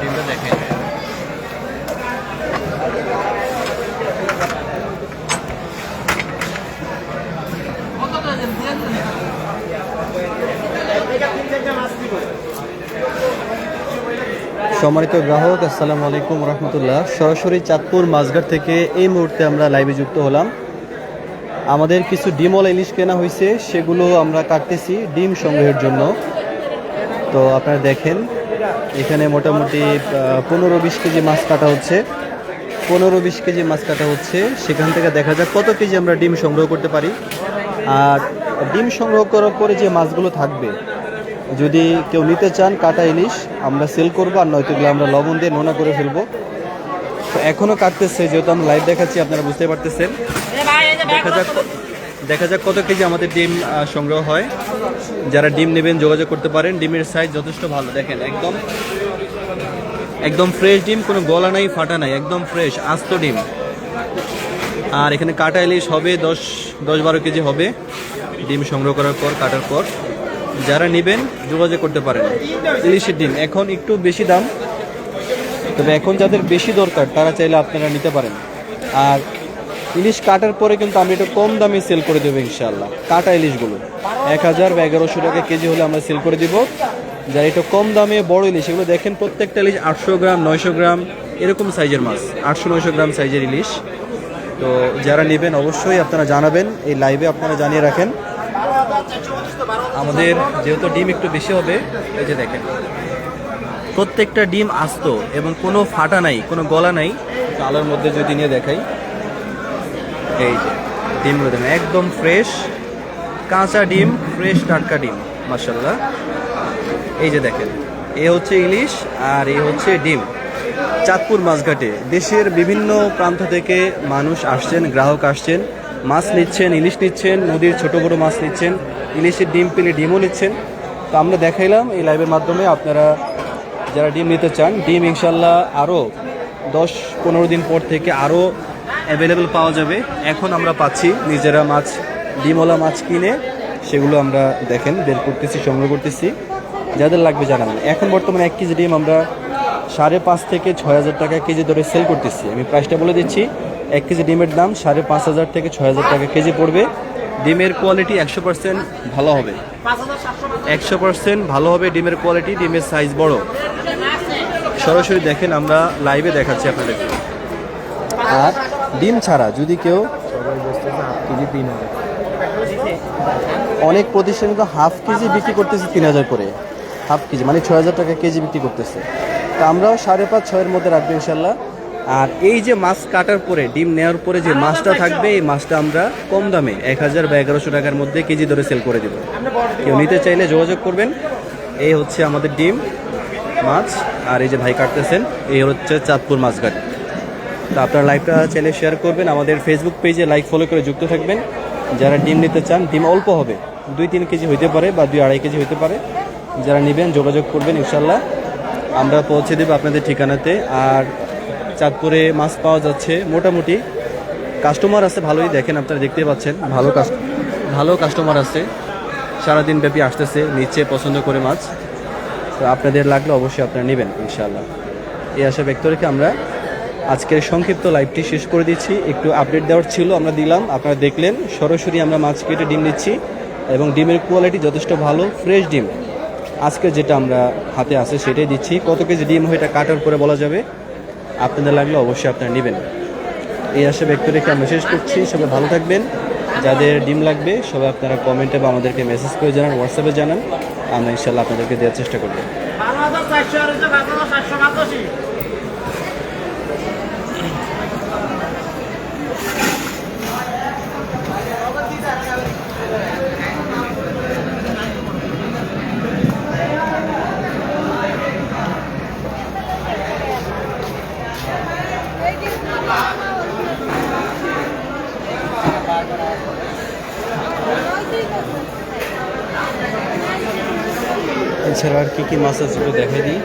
ডিমটা দেখেন। সম্মানিত গ্রাহক, আসসালামু আলাইকুম রহমতুল্লাহ। সরাসরি চাঁদপুর মাছঘাট থেকে এই মুহূর্তে আমরা লাইভে যুক্ত হলাম। আমাদের কিছু ডিমওয়ালা ইলিশ কেনা হয়েছে, সেগুলো আমরা কাটতেছি ডিম সংগ্রহের জন্য। তো আপনারা দেখেন এখানে মোটামুটি 15-20 কেজি মাছ কাটা হচ্ছে। 15-20 কেজি মাছ কাটা হচ্ছে, সেখান থেকে দেখা যাক কত কেজি আমরা ডিম সংগ্রহ করতে পারি। আর ডিম সংগ্রহ করার পরে যে মাছগুলো থাকবে, যদি কেউ নিতে চান কাটা ইলিশ আমরা সেল করবো, আর নয়তো এগুলো আমরা লবণ দিয়ে নোনা করে ফেলবো। তো এখনও কাটতেছে, যেহেতু আমরা লাইভ দেখাচ্ছি আপনারা বুঝতে পারতেছেন। দেখা যাক কত কেজি আমাদের ডিম সংগ্রহ হয়। যারা ডিম নেবেন যোগাযোগ করতে পারেন। ডিমের সাইজ যথেষ্ট ভালো, দেখেন একদম ফ্রেশ ডিম, কোনো গলা নাই ফাটা নাই, একদম ফ্রেশ আস্ত ডিম। আর এখানে কাটা ইলিশ হবে 10-12 কেজি হবে ডিম সংগ্রহ করার পর, কাটার পর। যারা নেবেন যোগাযোগ করতে পারেন। ইলিশের ডিম এখন একটু বেশি দাম, তবে এখন যাদের বেশি দরকার তারা চাইলে আপনারা নিতে পারেন। আর ইলিশ কাটার পরে কিন্তু আমি একটু কম দামে সেল করে দেবো ইনশাআল্লাহ। কাটা ইলিশগুলো 1000 বা 1100 টাকা কেজি হলে আমরা সেল করে দিব। যারা একটু কম দামে বড় ইলিশ, এগুলো দেখেন প্রত্যেকটা ইলিশ 800 গ্রাম 900 গ্রাম এরকম সাইজের মাছ, 800-900 গ্রাম সাইজের ইলিশ। তো যারা নেবেন অবশ্যই আপনারা জানাবেন, এই লাইভে আপনারা জানিয়ে রাখেন। আমাদের যেহেতু ডিম একটু বেশি হবে, এই যে দেখেন প্রত্যেকটা ডিম আস্ত এবং কোনো ফাটা নাই, কোনো গলা নাই। আলোর মধ্যে যদি নিয়ে দেখাই, এই যে ডিমগুলো দেখেন একদম ফ্রেশ কাঁচা ডিম, ফ্রেশ টাটকা ডিম মাশাআল্লাহ। এই যে দেখেন এ হচ্ছে ইলিশ আর এ হচ্ছে ডিম। চাঁদপুর মাছঘাটে দেশের বিভিন্ন প্রান্ত থেকে মানুষ আসছেন, গ্রাহক আসছেন, মাছ নিচ্ছেন, ইলিশ নিচ্ছেন, নদীর ছোট বড় মাছ নিচ্ছেন, ইলিশের ডিম পেলে ডিমও নিচ্ছেন। তো আমরা দেখাইলাম এই লাইভের মাধ্যমে। আপনারা যারা ডিম নিতে চান, ডিম ইনশাল্লাহ আরও 10-15 দিন পর থেকে আরও অ্যাভেলেবেল পাওয়া যাবে। এখন আমরা পাচ্ছি নিজেরা মাছ, ডিমওয়ালা মাছ কিনে সেগুলো আমরা দেখেন বের করতেছি, সংগ্রহ করতেছি। যাদের লাগবে জানাবেন। এখন বর্তমানে 1 কেজি ডিম আমরা 5,500 থেকে 6,000 টাকা কেজি ধরে সেল করতেছি। আমি প্রাইসটা বলে দিচ্ছি, 1 কেজি ডিমের দাম 5,500 থেকে 6,000 টাকা কেজি পড়বে। ডিমের কোয়ালিটি 100% ভালো হবে, 100% ভালো হবে ডিমের কোয়ালিটি। ডিমের সাইজ বড়। সরাসরি দেখেন, আমরা লাইভে দেখাচ্ছি আপনাদেরকে। আর ডিম ছাড়া যদি কেউ, অনেক প্রতিষ্ঠান কিন্তু হাফ কেজি বিক্রি করতেছে 3,000 করে, হাফ কেজি মানে 6,000 টাকা কেজি বিক্রি করতেছে। তো আমরাও 5.5-6 মধ্যে রাখবো ইনশাল্লাহ। আর এই যে মাছ কাটার পরে ডিম নেওয়ার পরে যে মাছটা থাকবে, এই মাছটা আমরা কম দামে 1000 বা 1100 টাকার মধ্যে কেজি ধরে সেল করে দেব। কেউ নিতে চাইলে যোগাযোগ করবেন। এই হচ্ছে আমাদের ডিম মাছ, আর এই যে ভাই কাটতেছেন, এই হচ্ছে চাঁদপুর মাছঘাট। তো আপনারা লাইভটা চাইলে শেয়ার করবেন, আমাদের ফেসবুক পেজে লাইক ফলো করে যুক্ত থাকবেন। যারা ডিম নিতে চান, ডিম অল্প হবে, 2-3 কেজি হইতে পারে বা 2-2.5 কেজি হইতে পারে। যারা নেবেন যোগাযোগ করবেন ইনশাল্লাহ, আমরা পৌঁছে দেবো আপনাদের ঠিকানাতে। আর চাঁদপুরে মাছ পাওয়া যাচ্ছে মোটামুটি, কাস্টমার আছে ভালোই, দেখেন আপনারা দেখতে পাচ্ছেন ভালো কাস্টমার আছে, সারাদিন ব্যাপী আসতেছে, নিচ্ছে পছন্দ করে মাছ। তো আপনাদের লাগলে অবশ্যই আপনারা নেবেন ইনশাল্লাহ। এই আশা ব্যক্ত রেখে আমরা আজকের সংক্ষিপ্ত লাইভটি শেষ করে দিচ্ছি। একটু আপডেট দেওয়ার ছিল, আমরা দিলাম, আপনারা দেখলেন। সরাসরি আমরা মাছ কেটে ডিম নিচ্ছি এবং ডিমের কোয়ালিটি যথেষ্ট ভালো, ফ্রেশ ডিম। আজকে যেটা আমরা হাতে আছে সেটাই দিচ্ছি। কত কেজি ডিম হয় এটা কাটার পরে বলা যাবে। আপনাদের লাগলে অবশ্যই আপনারা নেবেন। এই আশা ব্যক্ত রেখে আমরা শেষ করছি। সবাই ভালো থাকবেন। যাদের ডিম লাগবে সবাই আপনারা কমেন্টে বা আমাদেরকে মেসেজ করে জানান, হোয়াটসঅ্যাপে জানান, আমরা ইনশাল্লাহ আপনাদেরকে দেওয়ার চেষ্টা করব। এছাড়া আর কি কি মাছ আছে একটু দেখাই দিই।